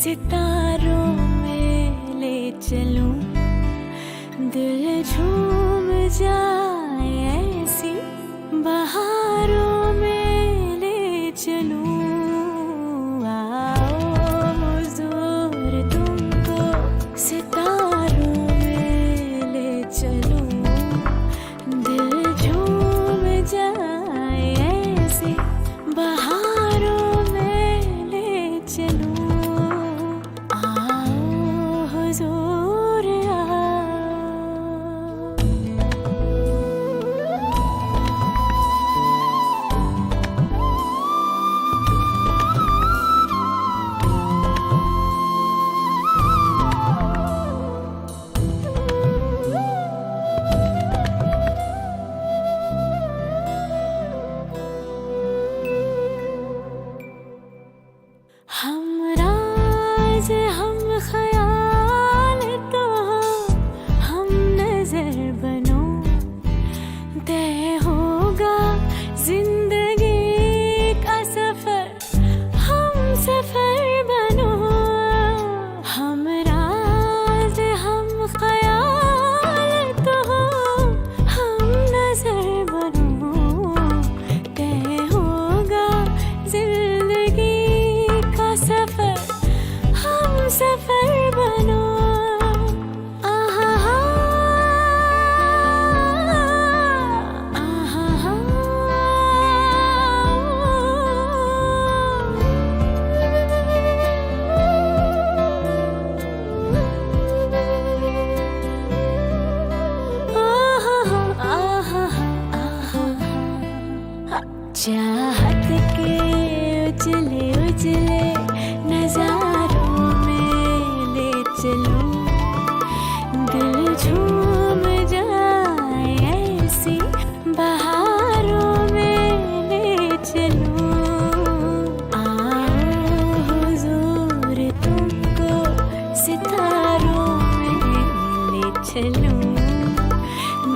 सितारों में ले चलूं, दिल झूम जाए ऐसी बहारों में ले चलूं। आओ हुजूर तुमको सितारों में ले चलूं, दिल झूम जाए ऐसी बहारों में ले चलूं। आओ हुजूर आओ। हम राज हम ख्याल तो हो, हम नजर बनो, तय होगा जिंदगी का सफर, हम सफर बनो। हम राज हम ख्याल तो हो, हम नजर बनो, तय होगा जिंदगी सफर, हम सफर बनो। आहा हा, आहा हा। चाहत के उजले उजले नजारों में ले चलूं, दिल झूम जाए ऐसी बहारों में ले चलूं। आओ हुजूर तुमको सितारों में ले चलूं,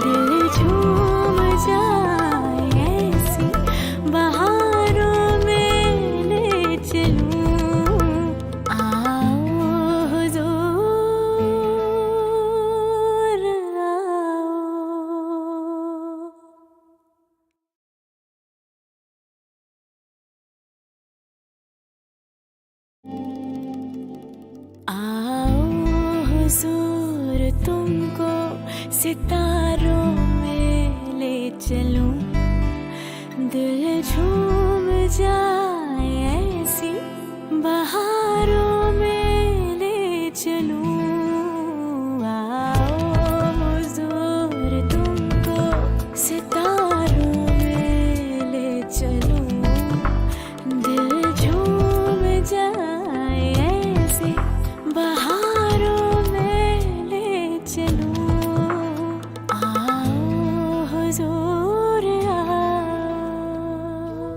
दिल झूम जाए ऐसी बहारों में ले चलूं। आओ हुजूर आओ। आओ हुजूर तुमको सितारों में ले चलूं, दिल झूम जाए ऐसी बहारों में ले चलूं। आओ हुजूर तुमको सितारों में ले चलूं, दिल झूम जाए ऐसी बहारों में ले चलूं। आओ हुजूर आओ।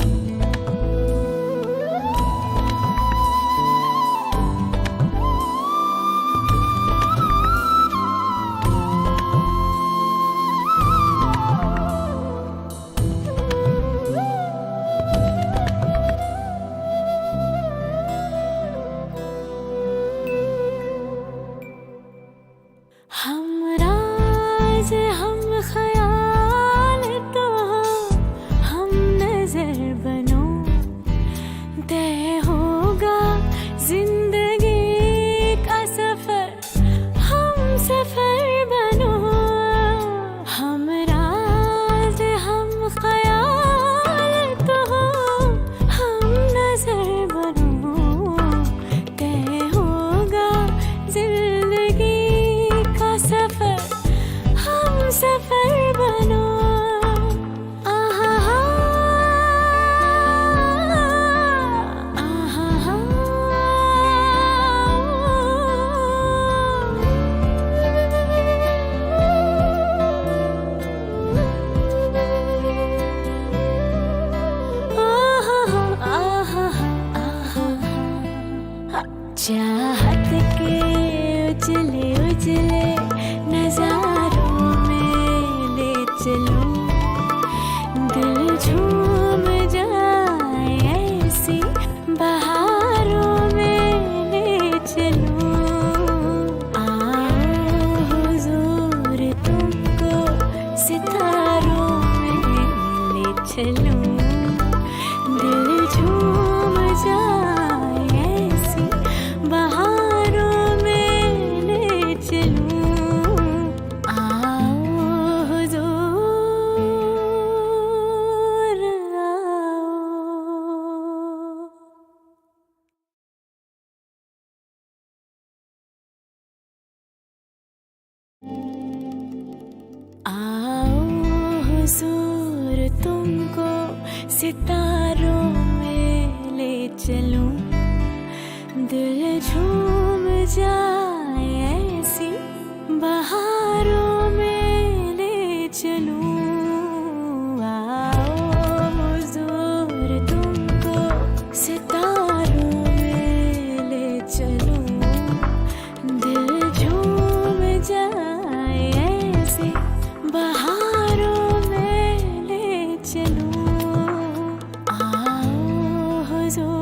चलूं, दिल झूम जाए ऐसी बहारों में ले चलूं। आओ हुजूर आओ। आओ हुजूर तुमको सितारों में ले चलूं, दिल झूम जाए ऐसी बहारों में ले चलूं। आओ हुजूर तुमको सितारों में ले चलूं, दिल झूम जाए ऐसे बहारों में ले चलूं। आओ हुजूर